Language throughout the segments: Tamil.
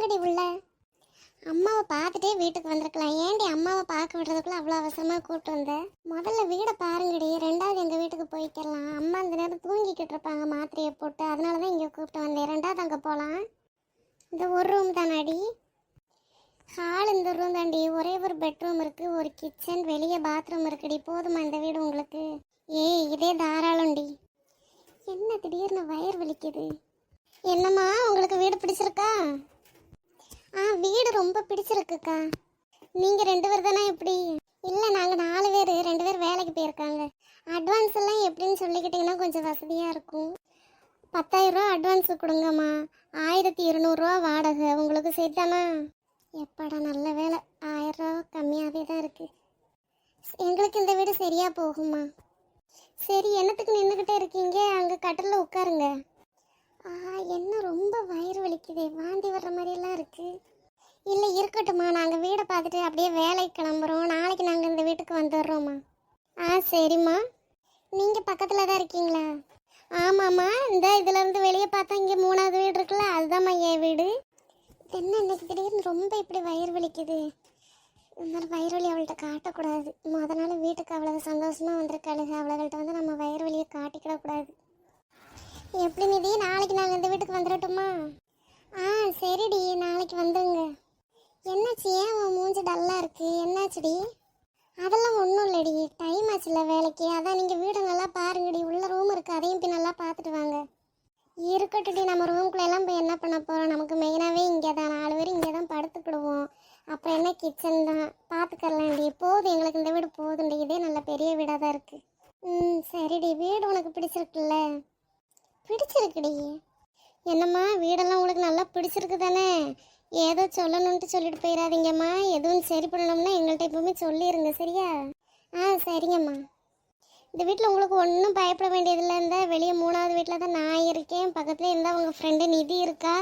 வாங்கடி உள்ள. அம்மாவை பார்த்துட்டே வீட்டுக்கு வந்திருக்கலாம். ஏன்டி அம்மாவை பார்க்க விடுறதுக்குள்ள அவ்வளோ அவசரமாக கூப்பிட்டு வந்த? முதல்ல வீடை பாருங்கடி, ரெண்டாவது எங்கள் வீட்டுக்கு போய்க்கலாம். அம்மா இந்த நேரம் தூங்கிக்கிட்டு இருப்பாங்க மாத்திரையை போட்டு, அதனால தான் இங்கே கூப்பிட்டு வந்தேன். ரெண்டாவது அங்கே போகலாம். இந்த ஒரு ரூம் தானாடி? ஹால் இந்த ரூம் தாண்டி. ஒரே ஒரு பெட்ரூம் இருக்குது, ஒரு கிச்சன், வெளியே பாத்ரூம் இருக்குடி. போதுமா இந்த வீடு உங்களுக்கு? ஏய் இதே தாராளம்டி. என்ன திடீர்னு வயிறு வலிக்குது? என்னம்மா உங்களுக்கு வீடு பிடிச்சிருக்கா? வீடு ரொம்ப பிடிச்சிருக்குக்கா. நீங்கள் 2 பேர் தானே? எப்படி? இல்லை நாங்கள் 4 பேர், 2 பேர் வேலைக்கு போயிருக்காங்க. அட்வான்ஸ் எல்லாம் எப்படின்னு சொல்லிக்கிட்டிங்கன்னா கொஞ்சம் வசதியாக இருக்கும். 10,000 ரூபா அட்வான்ஸு கொடுங்கம்மா, 1200 ரூபா வாடகை. உங்களுக்கு சரிதானா? எப்பாடா நல்ல வேலை, 1000 ரூபா கம்மியாகவே தான் இருக்குது. எங்களுக்கு இந்த வீடு சரியாக போகுமா? சரி, என்னத்துக்கு நின்றுக்கிட்டே இருக்கீங்க? அங்கே கட்டிலில் உட்காருங்க. என்ன ரொம்ப வயிறு வலிக்குதே, வாந்தி வர்ற மாதிரிலாம் இருக்குது. இல்லை இருக்கட்டும்மா, நாங்கள் வீடை பார்த்துட்டு அப்படியே வேலைக்கு கிளம்புறோம். நாளைக்கு நாங்கள் இந்த வீட்டுக்கு வந்துடுறோம்மா. சரிம்மா. நீங்கள் பக்கத்தில் தான் இருக்கீங்களா? ஆமாம்மா, இந்த இதிலேருந்து வெளியே பார்த்தா இங்கே 3வது வீடு இருக்குல்ல, அதுதான்மா என் வீடு. என்ன இன்னைக்கு திடீர்னு ரொம்ப இப்படி வயிறு வலிக்குது? இந்த மாதிரி வயிறு வலி அவள்கிட்ட காட்டக்கூடாது. நாள் வீட்டுக்கு அவ்வளவு சந்தோஷமாக வந்திருக்காளுங்க, அவள்கிட்ட வந்து நம்ம வயிறு வலியை காட்டிக்கிடக்கூடாது. எப்படி நிதி, நாளைக்கு நாங்கள் இந்த வீட்டுக்கு வந்துடட்டுமா? சரிடி, நாளைக்கு வந்துடுங்க. என்னாச்சு, ஏன் உன் மூஞ்சி டல்லாக இருக்குது? என்னாச்சுடி? அதெல்லாம் ஒன்றும் இல்லடி, டைம் ஆச்சுல்ல வேலைக்கு, அதான். நீங்கள் வீடை நல்லா பாருங்கடி, உள்ள ரூம் இருக்குது, அதையும் போய் நல்லா பார்த்துட்டு வாங்க. இருக்கட்டும்டி, நம்ம ரூம்குள்ளெல்லாம் போய் என்ன பண்ண போகிறோம்? நமக்கு மெயினாகவே இங்கே தான் 4 பேர் இங்கே தான் படுத்துக்கிடுவோம். அப்புறம் என்ன கிச்சன் தான் பார்த்துக்கலாம்டி. போதும், எங்களுக்கு இந்த வீடு போதும்டி, இதே நல்ல பெரிய வீடாக தான் இருக்குது. சரிடி, வீடு உனக்கு பிடிச்சிருக்குல்ல? பிடிச்சிருக்குடி. என்னம்மா, வீடெல்லாம் உங்களுக்கு நல்லா பிடிச்சிருக்கு தானே? ஏதோ சொல்லணுன்ட்டு சொல்லிட்டு போயிடாதீங்கம்மா. எதுவும் சரி பண்ணணும்னா எங்கள்கிட்ட எப்பவுமே சொல்லிடுங்க, சரியா? சரிங்கம்மா. இந்த வீட்டில் உங்களுக்கு ஒன்றும் பயப்பட வேண்டியதில்லை. இருந்தால் வெளியே 3வது வீட்டில் தான் நான் இருக்கேன். பக்கத்துலேயே இருந்தால் உங்கள் ஃப்ரெண்டு நிதி இருக்கா.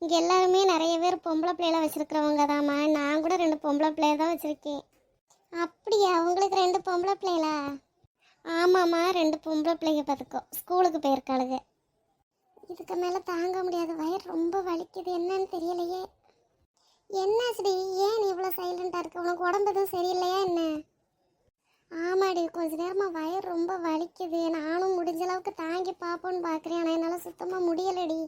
இங்கே எல்லாருமே நிறைய பேர் பொம்பளை பிள்ளைலாம் வச்சுருக்கிறவங்க தாம்மா. நான் கூட 2 பொம்பளை பிள்ளைய தான் வச்சுருக்கேன். அப்படியா? உங்களுக்கு 2 பொம்பளை பிள்ளைகளா? ஆமாம்மா, 2 பொம்பளை பிள்ளைங்க பார்த்துக்கோ, ஸ்கூலுக்கு போயிருக்காளுங்க. இதுக்கு மேலே தாங்க முடியாது, வயிறு ரொம்ப வலிக்குது. என்னன்னு தெரியலையே. என்னாச்சுடி, ஏன் நீ இவ்வளோ சைலண்டாக இருக்க? உனக்கு உடம்பு எதுவும் சரியில்லையா என்ன? ஆமாடி, கொஞ்ச நேரமாக வயிறு ரொம்ப வலிக்குது. நானும் முடிஞ்ச அளவுக்கு தாங்கி பார்ப்போன்னு பார்க்குறேன், ஆனால் என்னால் சுத்தமாக முடியலடி.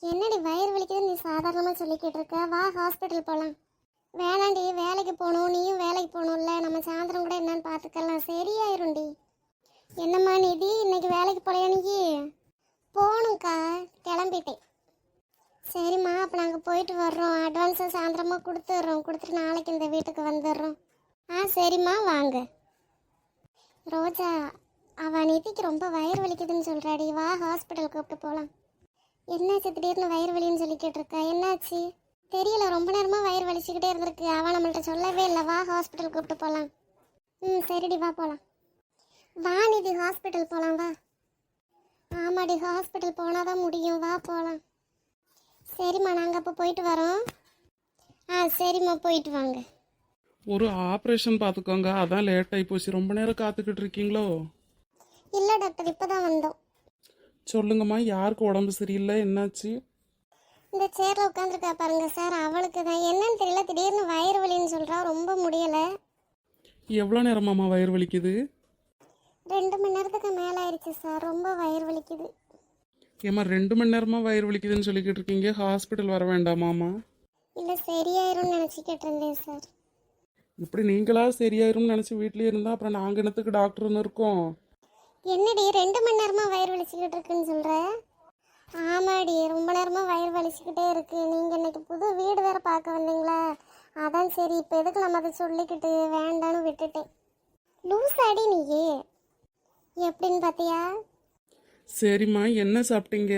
என்னடி வயிறு வலிக்குது நீ சாதாரணமாக சொல்லிக்கிட்டு இருக்க? வா ஹாஸ்பிட்டல் போகலாம். வேணாண்டி, வேலைக்கு போகணும், நீயும் வேலைக்கு போகணும்ல. நம்ம சாயந்தரம் கூட என்னன்னு பார்த்துக்கலாம், சரியாயிரும்டி. என்னம்மா நிதி, இன்னைக்கு வேலைக்கு போகலையா? நீ போகணும்க்கா, கிளம்பிட்டேன். சரிம்மா, அப்போ நாங்கள் போயிட்டு வர்றோம். அட்வான்ஸை சாயந்தரமாக கொடுத்துட்றோம், கொடுத்துட்டு நாளைக்கு இந்த வீட்டுக்கு வந்துடுறோம். சரிம்மா, வாங்க. ரோஜா, அவள் நிதிக்கு ரொம்ப வயிறு வலிக்குதுன்னு சொல்கிறாடி, வா ஹாஸ்பிட்டல் கூப்பிட்டு போகலாம். என்னாச்சு திடீர்னு வயிறு வலின்னு சொல்லிக்கிட்டு இருக்கா? என்னாச்சு தெரியல, ரொம்ப நேரமாக வயிறு வலிச்சுக்கிட்டே இருந்திருக்கு. அவள் நம்மள்ட்ட சொல்லவே இல்லை. வா ஹாஸ்பிட்டல் கூப்பிட்டு போகலாம். சரிடி, வா போகலாம். வா நிதி, ஹாஸ்பிட்டல் போகலாம், வா. ஆமாடி, ஹாஸ்பிட்டல் போனால் தான் முடியும், வா போகலாம். சரிம்மா, நாங்கள் அப்போ போயிட்டு வரோம். சரிம்மா, போயிட்டு வாங்க. ஒரு ஆப்ரேஷன் பார்த்துக்கோங்க, அதான் லேட் ஆகி போச்சு. ரொம்ப நேரம் காத்துக்கிட்டு இருக்கீங்களோ? இல்லை டாக்டர், இப்போ தான் வந்தோம். சொல்லுங்கம்மா, யாருக்கு உடம்பு சரியில்லை? என்னாச்சு? இந்த சேரில் உட்காந்துருக்கா பாருங்க சார், அவளுக்கு தான். என்னன்னு தெரியல, திடீர்னு வயிறு வலின்னு சொல்கிறா, ரொம்ப முடியலை. எவ்வளோ நேரமாம்மா வயிறு வலிக்குது? 2 மணி நேரத்துக்கு மேலே ஆயிடுச்சு சார், ரொம்ப வயிறு வலிக்குது. ஏம்மா 2 மணி நேரமாக வயிறு வலிக்குதுன்னு சொல்லிக்கிட்டு இருக்கீங்க, ஹாஸ்பிட்டல் வர வேண்டாமாம்மா? இல்லை, சரியாயிரும்னு நினச்சிக்கிட்டு இருந்தேன் சார். இப்படி நீங்களா சரியாயிரும்னு நினச்சி வீட்லேயே இருந்தால் அப்புறம் நாங்கள் என்னத்துக்கு டாக்டர்னு இருக்கோம்? என்னடி 2 மணி நேரமாக வயிறு வலிச்சுக்கிட்டு இருக்குன்னு சொல்கிற? ஆமாடி, ரொம்ப நேரமாக வயிறு வலிச்சுக்கிட்டே இருக்கு. நீங்கள் இன்னைக்கு புது வீடு வேறு பார்க்க வந்தீங்களா, அதான் சரி இப்போ எதுக்கு நம்ம அதை சொல்லிக்கிட்டு வேண்டான்னு விட்டுட்டேன். லூஸ் அடி நீயே. எப்படின்னு பார்த்தியா? சரிம்மா, என்ன சாப்பிட்டீங்க?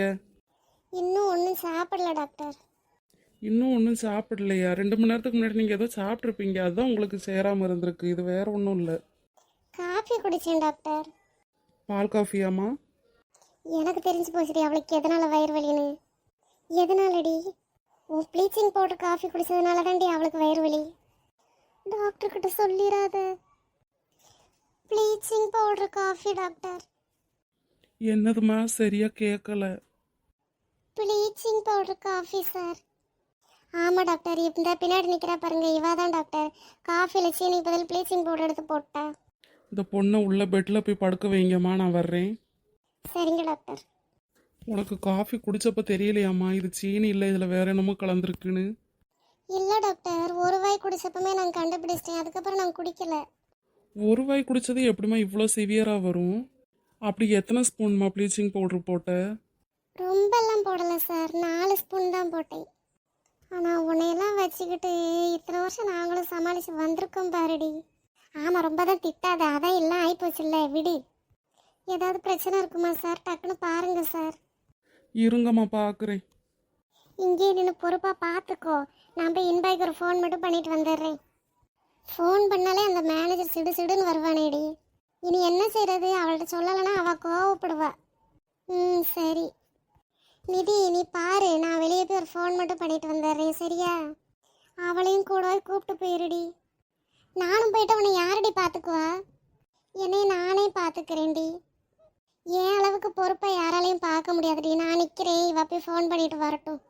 இன்னும் ஒன்றும் சாப்பிடல டாக்டர். இன்னும் ஒன்றும் சாப்பிடலையா? 2 மணி நேரத்துக்கு முன்னாடி நீங்கள் ஏதோ சாப்பிட்ருப்பீங்க, அதுதான் உங்களுக்கு சேராமல் இருந்திருக்கு. இது வேற ஒன்றும் இல்லை. காஃபி குடித்தேன் டாக்டர். பால் காஃபியாம்மா? எனக்கு தெரிஞ்சு போச்சுடி அவளுக்கு எதனால் வயிறு வலின்னு. எதனாலடி? ப்ளீச்சிங் பவுடர் காஃபி குடிச்சதுனால தான்டி அவளுக்கு வயிறு வலி. டாக்டர்கிட்ட சொல்லிடாத. Bleaching powder coffee doctor. என்னதுமா சரியா கேட்கல? Bleaching powder coffee sir. ஆமாம் டாக்டர், இந்த பின்னாடி நிற்கிறா பாருங்க, இவா தான் டாக்டர். காஃபியில் சீனிக்கு பதில் ப்ளீச்சிங் பவுடர் எடுத்து போட்டா. இந்த பொண்ணை உள்ள பெட்டில் போய் படுக்க வைங்கம்மா, நான் வர்றேன். சரிங்க டாக்டர். உனக்கு காஃபி குடிச்சப்ப தெரியலையாம்மா இது சீனி இல்லை, இதில் வேற என்னமோ கலந்துருக்குன்னு? இல்லை டாக்டர், ஒரு வாய் குடிச்சப்பமே நான் கண்டுபிடிச்சிட்டேன், அதுக்கப்புறம் நான் குடிக்கல. ஒரு வாய் குடிச்சது எப்படிம்மா இவ்வளோ சிவியராக வரும்? அப்படி எத்தனை ஸ்பூன்மா ப்ளீச்சிங் பவுடர் போட்ட? ரொம்பலாம் போடலை சார், 4 ஸ்பூன் தான் போட்டேன். ஆனால் உன்னையெல்லாம் வச்சுக்கிட்டு இத்தனை வருஷம் நாங்களும் சமாளித்து வந்திருக்கோம் பாருடி. ஆமாம், ரொம்ப தான் திட்டாத, அதான் எல்லாம் ஆகிப்போச்சுல்ல, விடு. ஏதாவது பிரச்சனை இருக்குமா சார்? டக்குன்னு பாருங்க சார். இருங்கம்மா பார்க்குறேன். இங்கே நின்று பொறுப்பாக பார்த்துக்கோ. நான் போய் இன்பாய்க்கு ஒரு ஃபோன் மட்டும் பண்ணிட்டு வந்துடுறேன். ஃபோன் பண்ணாலே அந்த மேனேஜர் சிடு சிடுன்னு வருவானேடி. இனி என்ன செய்கிறது? அவள்கிட்ட சொல்லலைன்னா அவள் கோவப்படுவா. சரி நிதி, நீ பாரு, நான் வெளியே போய் ஒரு ஃபோன் மட்டும் பண்ணிட்டு வந்துடுறேன், சரியா? அவளையும் கூட கூப்பிட்டு போயிருடி. நானும் போயிட்டு உன்னை யாரடி பார்த்துக்குவா? என்னை நானே பார்த்துக்கிறேன்டி. என் அளவுக்கு பொறுப்பை யாராலையும் பார்க்க முடியாதுடி. நான் நிற்கிறேன், இவ போய் ஃபோன் பண்ணிட்டு வரட்டும்.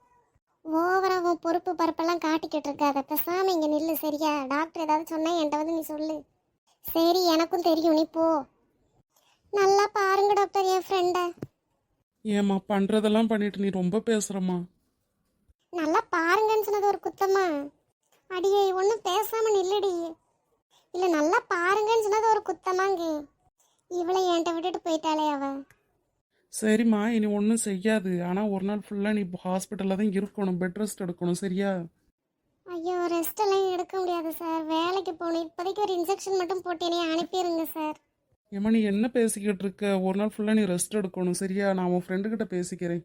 ஓவராக உன் பொறுப்பு பருப்பெல்லாம் காட்டிக்கிட்டு இருக்காத, பேசாமல் இங்கே நில்லு, சரியா? டாக்டர் ஏதாவது சொன்னால் என்கிட்ட வந்து நீ சொல்லு. சரி, எனக்கும் தெரியும், நீ போ. நல்லா பாருங்க டாக்டர் என் ஃப்ரெண்டை. ஏம்மா பண்ணுறதெல்லாம் பண்ணிட்டு நீ ரொம்ப பேசுகிறம்மா. நல்லா பாருங்கன்னு சொன்னது ஒரு குத்தமா? அடியே, ஒன்றும் பேசாமல் நில்லுடி. இல்லை, நல்லா பாருங்கன்னு சொன்னது ஒரு குத்தமாங்க. இவளை என்கிட்ட விட்டுட்டு போயிட்டாளே அவ. சரிம்மா, இனி ஒன்றும் செய்யாது. ஆனால் ஒரு நாள் ஃபுல்லாக நீ ஹாஸ்பிட்டலில் தான் இருக்கணும், பெட் ரெஸ்ட் எடுக்கணும், சரியா? ஐயோ, ரெஸ்ட் எல்லாம் எடுக்க முடியாது சார், வேலைக்கு போகணும். இப்போதைக்கு ஒரு இன்ஜெக்ஷன் மட்டும் போட்டு என்னைய அனுப்பிடுங்க சார். ஏம்மா நீ என்ன பேசிக்கிட்டு இருக்க? ஒரு நாள் ஃபுல்லாக நீ ரெஸ்ட் எடுக்கணும், சரியா? நான் உன் ஃப்ரெண்டுக்கிட்ட பேசிக்கிறேன்.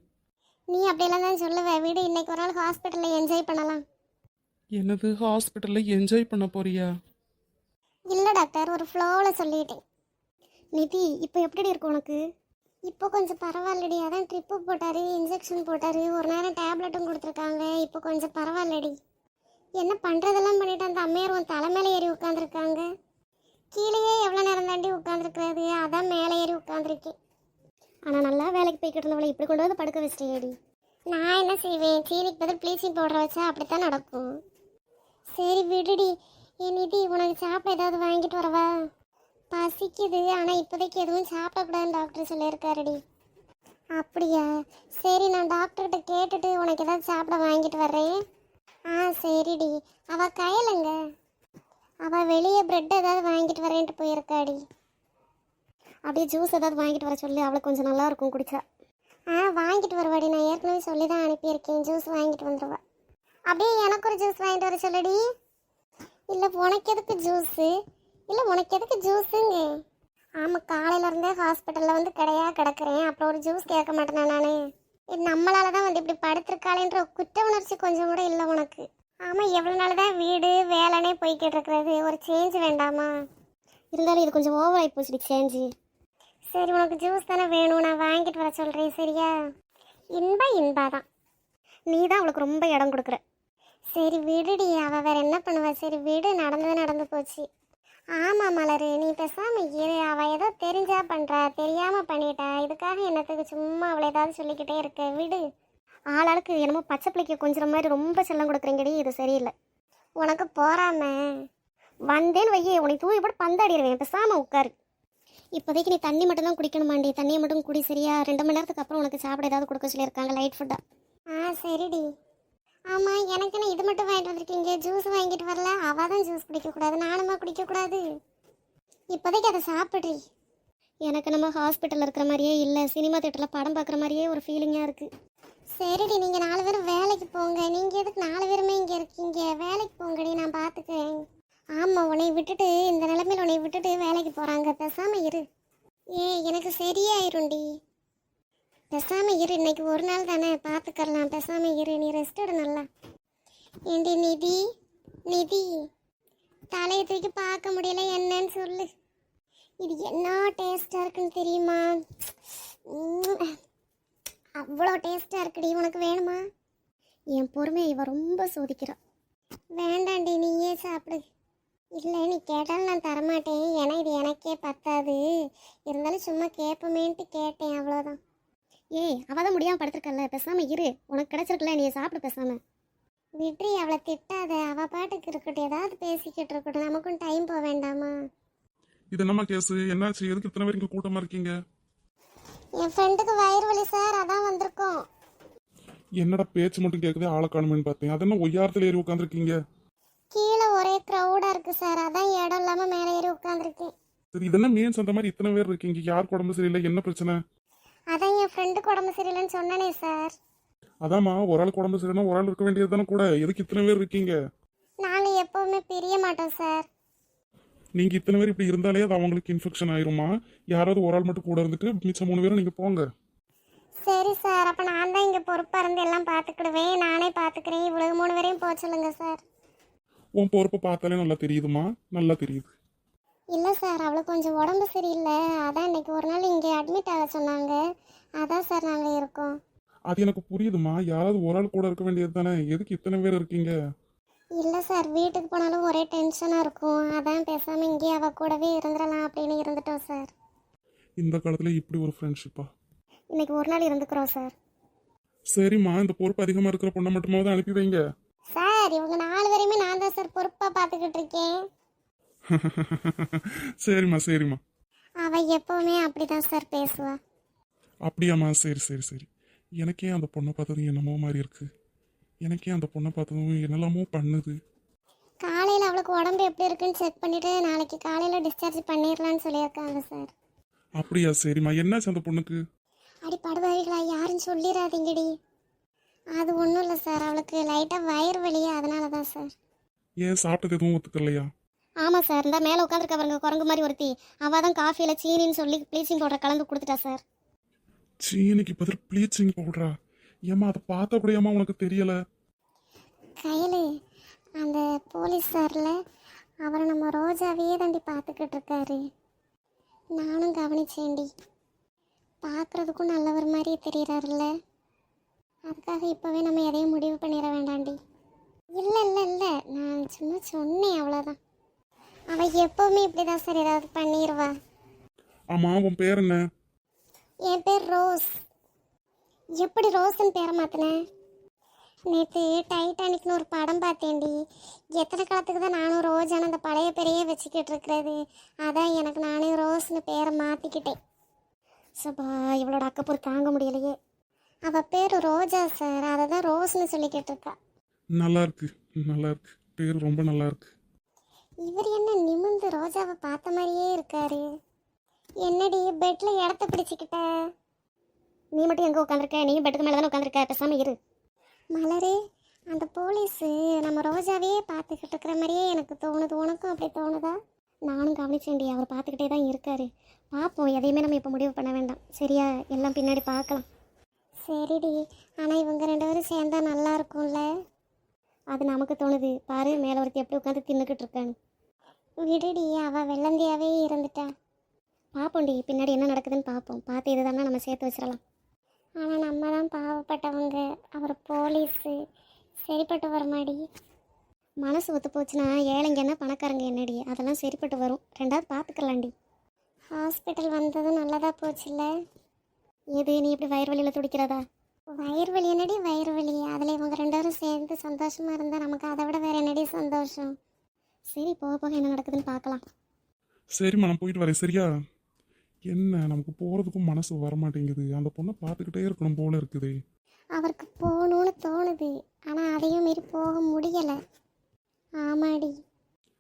நீ அப்படியெல்லாம் தான் சொல்லுவேன், வீடு இன்னைக்கு ஒரு நாள் ஹாஸ்பிட்டலில் என்ஜாய் பண்ணலாம். என்னது, ஹாஸ்பிட்டலில் என்ஜாய் பண்ண போறியா? இல்லை டாக்டர், ஒரு ஃப்ளோவில் சொல்லிட்டேன். நிதி, இப்போ எப்படி இருக்கு உனக்கு? இப்போ கொஞ்சம் பரவாயில்லடி. அதான் ட்ரிப்பு போட்டார், இன்ஜெக்ஷன் போட்டார், ஒரு நேரம் டேப்லெட்டும் கொடுத்துருக்காங்க. இப்போ கொஞ்சம் பரவாயில்லடி. என்ன பண்ணுறதெல்லாம் பண்ணிட்டு அந்த அம்மையார் உன் தலைமையில ஏறி உட்காந்துருக்காங்க. கீழேயே எவ்வளோ நேரம் தாண்டி உட்காந்துருக்குறது, அதான் மேலே ஏறி உட்காந்துருக்கேன். ஆனால் நல்லா வேலைக்கு போய்கிட்டு இருந்தவளை இப்படி கொண்டு வந்து படுக்க வச்சிட்டேடி. நான் என்ன செய்வேன்? சீனிக்கு பதில் ப்ளீச்சிங் பவுடர் வச்சா அப்படித்தான் நடக்கும். சரி விடுடி. என் நிதி, உனக்கு சாப்பிட ஏதாவது வாங்கிட்டு வரவா? பசிக்குது, ஆனால் இப்போதைக்கு எதுவும் சாப்பிடக்கூடாதுன்னு டாக்டர் சொல்லியிருக்காருடி. அப்படியா? சரி, நான் டாக்டர்கிட்ட கேட்டுட்டு உனக்கு ஏதாவது சாப்பிட வாங்கிட்டு வர்றேன். சரிடி. அவள் கையிலங்க, அவள் வெளியே ப்ரெட் ஏதாவது வாங்கிட்டு வரேன்ட்டு போயிருக்காடி. அப்படியே ஜூஸ் ஏதாவது வாங்கிட்டு வர சொல்லி, அவளுக்கு கொஞ்சம் நல்லா இருக்கும் குடிச்சா. வாங்கிட்டு வருவாடி, நான் ஏற்கனவே சொல்லி தான் அனுப்பியிருக்கேன், ஜூஸ் வாங்கிட்டு வந்துடுவா. அப்படியே எனக்கு ஒரு ஜூஸ் வாங்கிட்டு வர சொல்லடி. இல்லை, உனக்கு எதுக்கு ஜூஸு? இல்லை, உனக்கு எதுக்கு ஜூஸுங்க? ஆமாம், காலையிலேருந்தே ஹாஸ்பிட்டலில் வந்து கிடக்கிறேன், அப்புறம் ஒரு ஜூஸ் கேட்க மாட்டேனா நான்? நம்மளால தான் வந்து இப்படி படுத்திருக்காளேன்ற குற்ற உணர்ச்சி கொஞ்சம் கூட இல்லை உனக்கு? ஆமாம், எவ்வளோ நாள் தான் வீடு வேலைனே போய்கிட்டு இருக்கிறது, ஒரு சேஞ்ச் வேண்டாமா? இருந்தாலும் இது கொஞ்சம் ஓவர் ஆகி போச்சுடி சேஞ்சு. சரி, உனக்கு ஜூஸ் தானே வேணும், நான் வாங்கிட்டு வர சொல்கிறேன், சரியா? இன்பா தான், நீ தான் அவளுக்கு ரொம்ப இடம் கொடுக்குற. சரி விடுடி, அவள் வேற என்ன பண்ணுவா? சரி விடு, நடந்தது நடந்து போச்சு. ஆமாம் மலரு, நீ பேசாமல் இரு. அவள் ஏதோ தெரிஞ்சா பண்ணுறா, தெரியாமல் பண்ணிட்டா, இதுக்காக என்னத்துக்கு சும்மா அவளை ஏதாவது சொல்லிக்கிட்டே இருக்க? விடு. ஆளாளுக்கு என்னமோ பச்சை பிள்ளைக்கு கொஞ்சம் மாதிரி ரொம்ப செல்லம் கொடுக்குறீங்கடி, இது சரியில்லை. உனக்கு போறாம வந்தேன்னு வையே, உனக்கு தூக்கி போட்டு பந்தாடிடுவேன், பேசாமல் உட்காரு. இப்போதைக்கு நீ தண்ணி மட்டும் தான் குடிக்கணுமாண்டி, தண்ணியை மட்டும் குடி, சரியா? 2 மணி நேரத்துக்கு அப்புறம் உனக்கு சாப்பிட ஏதாவது கொடுக்க சொல்லியிருக்காங்க, லைட் ஃபுட்டாக. சரிடி. ஆமாம், எனக்குன்னு இது மட்டும் வாங்கிட்டு வந்திருக்கீங்க, ஜூஸ் வாங்கிட்டு வரல? அவள் தான் ஜூஸ் குடிக்கக்கூடாது, நானுமா குடிக்கக்கூடாது? இப்போதைக்கு அதை சாப்பிட்றி. எனக்கு நம்ம ஹாஸ்பிட்டலில் இருக்கிற மாதிரியே இல்லை, சினிமா தேட்டரில் படம் பார்க்குற மாதிரியே ஒரு ஃபீலிங்காக இருக்குது. சரிடி, நீங்கள் 4 பேரும் வேலைக்கு போங்க. நீங்கள் எதுக்கு 4 பேருமே இங்கே இருக்கீங்க? வேலைக்கு போங்கடி, நான் பார்த்துக்கிறேன். ஆமாம், உன்னை விட்டுட்டு இந்த நிலைமையில் உன்னை விட்டுட்டு வேலைக்கு போகிறாங்க, பேசாமல் இரு. எனக்கு சரியாயிரும்டி, பேசாமல் இரு. இன்னைக்கு ஒரு நாள் தானே, பார்த்துக்கலாம், பேசாமல் இரு. நீ ரெஸ்ட் எடு நல்லா. ஏண்டி நிதி, தலையை தூக்கி பார்க்க முடியல, என்னன்னு சொல்லு. இது என்ன டேஸ்ட்டாக இருக்குன்னு தெரியுமா? அவ்வளோ டேஸ்ட்டாக இருக்குடி. உனக்கு வேணுமா? என் பொறுமையை இவ ரொம்ப சோதிக்கிறான். வேண்டாண்டி, நீயே சாப்பிடு. இல்லை, நீ கேட்டாலும் நான் தரமாட்டேன், ஏன்னா இது எனக்கே பத்தாது. இருந்தாலும் சும்மா கேட்போமேன்ட்டு கேட்டேன், அவ்வளோதான். அவள் தான் முடியாமல் படுத்துருக்கல, பேசாமல் இரு. உனக்கு கிடச்சிருக்கல, நீ சாப்பிடு பேசாமல். விட்ரி அவளை திட்டாத, அவ பாட்டுக்கு இருக்கட்டும், ஏதாவது பேசிக்கிட்டு இருக்கட்டும், நமக்கும் டைம் போக வேண்டாமா? இது என்னம்மா கேஸ்? என்னாச்சு? எதுக்கு இத்தனை பேர் இங்க கூட்டமா இருக்கீங்க? என் ஃப்ரெண்டுக்கு வயிறு வலி சார், அதான் வந்திருக்கோம். என்னடா பேச்சு மட்டும் கேட்குதே, ஆளை காணுமேன்னு பார்த்தேன். அது என்ன ஒய்யாரத்துல ஏறி உட்காந்துருக்கீங்க? கீழே ஒரே க்ரௌடா இருக்கு சார், அதான் இடம் இல்லாம மேலே ஏறி உட்காந்துருக்கேன். சரி, இதெல்லாம் மீன்ஸ் அந்த மாதிரி இத்தனை பேர் இருக்கீங்க, யாருக்கு உடம்பு சரியில்லை, என்ன பிரச்சனை? அதான் என் ஃப்ரெண்டுக்கு உடம்பு சரியில்லைன்னு சொன்னனே சார். அதாம்மா, ஒரு ஆளுக்கு உடம்பு சரியில்லைன்னா ஒரு ஆள் இருக்க வேண்டியது தானே கூட. எதுக்கு இத்தனை பேர் இருக்கீங்க? நாங்க எப்பவுமே பிரிய மாட்டோம் சார். நீங்க இத்தனை பேர் இப்படி இருந்தாலே அது அவங்களுக்கு இன்ஃபெக்ஷன் ஆயிருமா? யாராவது ஒரு ஆள் மட்டும் கூட இருந்துட்டு மிச்சம் 3 பேரும் நீங்க போங்க. சரி சார், அப்ப நான் தான் இங்க பொறுப்பா இருந்து எல்லாம் பாத்துக்கிடுவேன், நானே பாத்துக்கிறேன். இவ்வளவு 3 பேரையும் போக சொல்லுங்க சார். உன் பொறுப்பை பார்த்தாலே நல்லா தெரியுதுமா, நல்லா தெரியுது. இல்ல சார், அவளுக்கு கொஞ்சம் உடம்பு சரியில்லை, அதான் இன்னைக்கு ஒரு நாள் இங்கே அட்மிட் ஆக சொன்னாங்க, அதான் சார் நாங்க இருக்கோம். அது எனக்கு புரியுதுமா, யாராவது ஒரு ஆள் கூட இருக்க வேண்டியது தானே. எதுக்கு இத்தனை பேர் இருக்கீங்க? இல்ல சார், வீட்டுக்கு போனாலும் ஒரே டென்ஷனா இருக்கும், அதான் பேசாம இங்கே அவ கூடவே இருந்துடலாம் அப்படின்னு இருந்துட்டோம் சார். இந்த காலத்துல இப்படி ஒரு ஃப்ரெண்ட்ஷிப்பா? இன்னைக்கு ஒரு நாள் இருந்துக்கிறோம் சார். சரிம்மா, இந்த பொறுப்பு அதிகமா இருக்கிற பொண்ணை மட்டுமாவது அனுப்பி வைங்க. சார், இவங்க 4 பேரையுமே நான் தான் சார் பொறுப்பா பாத்துக்கிட்டு இருக்கேன். சரிம்மா சரிம்மா. அவ எப்பவுமே அப்படிதான் சார் பேசுவா. அப்படியாம்மா, சரி சரி சரி. எனக்கே அந்த பொண்ணை பார்த்ததும் என்னமோ மாதிரி இருக்கு. எனக்கே அந்த பொண்ணை பார்த்ததும் என்னெல்லாமோ பண்ணுது. காலையில அவளுக்கு உடம்பு எப்படி இருக்குன்னு செக் பண்ணிட்டு நாளைக்கு காலையில டிஸ்சார்ஜ் பண்ணிடலான்னு சொல்லியிருக்காங்க சார். அப்படியா? சரிம்மா, என்னாச்சு அந்த பொண்ணுக்கு? அடி படுவாரிகளா, யாரும் சொல்லிடாதீங்கடி. அது ஒன்றும் இல்லை சார், அவளுக்கு லைட்டாக வயிறு வலியா, அதனால தான் சார். ஏன் சாப்பிட்டது எதுவும் ஒத்துக்கலையா? ஆமாம் சார், இந்த மேலே உட்காந்துருக்க பாருங்க குரங்கு மாதிரி ஒருத்தி, அவள் தான் காஃபியில் சீனின்னு சொல்லி ப்ளீச்சிங் பவுடர் கலந்து கொடுத்துட்டா சார். சீனிக்கு பதில் ப்ளீச்சிங் பவுடரா? ஏம்மா, அதை பார்த்த கூடயாம்மா உனக்கு தெரியல? கையில் அந்த போலீஸ் சாரில் அவரை நம்ம ரோஜாவையே தாண்டி பார்த்துக்கிட்டு இருக்காரு. நானும் கவனிச்சேன்டி, பார்க்குறதுக்கும் நல்லவர் மாதிரியே தெரியறாருல்ல. அதுக்காக இப்போவே நம்ம எதையும் முடிவு பண்ணிட வேண்டாண்டி. இல்லை இல்லை இல்லை, நான் சும்மா சொன்னேன், அவ்வளோதான். அவள் எப்போவுமே இப்படி தான் சார் ஏதாவது பண்ணிடுவா. ஆமா, உன் பேர் என்ன? என் பேர் ரோஸ். எப்படி ரோஸ்ன்னு பேரை மாற்றினேன்? நேற்று டைட்டானிக்னு ஒரு படம் பார்த்தேன்டி. எத்தனை காலத்துக்கு தான் நானும் ரோஜான அந்த பழைய பேரையே வச்சுக்கிட்டு இருக்கிறது. அதான் எனக்கு நானே ரோஸ்னு பேரை மாற்றிக்கிட்டேன். சபா, இவளோட அக்கப்பூர் தாங்க முடியலையே. அவள் பேர் ரோஜா சார், அதை தான் ரோஸ்னு சொல்லிக்கிட்டு இருக்கா. நல்லா இருக்கு, நல்லா இருக்கு, பேர் ரொம்ப நல்லா இருக்கு. இவர் என்ன நிமிந்து ரோஜாவை பார்த்த மாதிரியே இருக்காரு. என்னடி பெட்ல இடத்த பிடிச்சிக்கிட்ட? நீ மட்டும் எங்கே உட்காந்துருக்க? நீ பெட்டுக்கு மேலே தானே உட்காந்துருக்க, பேசாமல் இரு. மலரே, அந்த போலீஸு நம்ம ரோஜாவே பார்த்துக்கிட்டு இருக்கிற மாதிரியே எனக்கு தோணுது. உனக்கும் அப்படி தோணுதா? நானும் கவனிச்சேன்டி, அவர் பார்த்துக்கிட்டே தான் இருக்காரு. பார்ப்போம், எதையுமே நம்ம இப்போ முடிவு பண்ண வேண்டாம், சரியா? எல்லாம் பின்னாடி பார்க்கலாம். சரிடி, ஆனால் இவங்க 2 பேரும் சேர்ந்தா நல்லா இருக்கும்ல? அது நமக்கு தோணுது. பாரு, மேலே ஒருத்தி எப்படி உட்காந்து தின்னுக்கிட்டு இருக்கான்னு. விடுடி, அவள் வெள்ளந்தியாவே இருந்துட்டா. பார்ப்போண்டி, பின்னாடி என்ன நடக்குதுன்னு பார்ப்போம். பார்த்து இது தானே நம்ம சேர்த்து வச்சிடலாம். ஆனால் நம்ம தான் பாவப்பட்டவங்க, அவர் போலீஸு, சரிப்பட்டு வருமாடி? மனசு ஒத்து போச்சுன்னா ஏழைங்க என்ன பணக்காரங்க என்னடி, அதெல்லாம் சரிப்பட்டு வரும். 2வது பார்த்துக்கலாண்டி. ஹாஸ்பிட்டல் வந்ததும் நல்லதாக போச்சுல்ல? எது, நீ இப்படி வயிறு வலியில் துடிக்கிறதா? வயிறு வலி என்னடி வயிறு வலி? அதில் இவங்க 2 பேரும் சேர்ந்து சந்தோஷமாக இருந்தால் நமக்கு அதை விட வேறு என்னடி சந்தோஷம்? சரி, போக போக என்ன நடக்குதுன்னு பார்க்கலாம். சரிம்மா, நான் போயிட்டு வரேன், சரியா? என்ன, நமக்கு போகிறதுக்கும் மனசு வரமாட்டேங்குது. அந்த பொண்ணை பார்த்துக்கிட்டே இருக்கணும் போல இருக்குது. அவருக்கு போகணும்னு தோணுது, ஆனால் அதையும் மீறி போக முடியலை. ஆமாடி.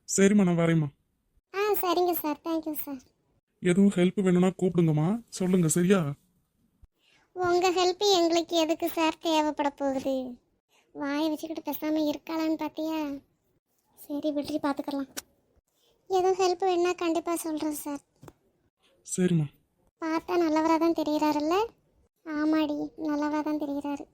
சரிம்மா, நான் வரேம்மா. சரிங்க சார், தேங்க்யூ சார். எதுவும் ஹெல்ப் வேணும்னா கூப்பிடுங்கம்மா, சொல்லுங்க, சரியா? உங்கள் ஹெல்ப் எங்களுக்கு எதுக்கு சார் தேவைப்பட போகுது? வாயை வச்சுக்கிட்டு பேசாமல் இருக்காளான்னு பார்த்தியா? சரி, விட்டுரி, பார்த்துக்கலாம். எதுவும் ஹெல்ப் வேணுன்னா கண்டிப்பாக சொல்கிறேன் சார். சரிம்மா. பார்த்தா நல்லவராக தான் தெரிகிறாருல்ல? ஆமாடி, நல்லவராக தான் தெரிகிறாரு.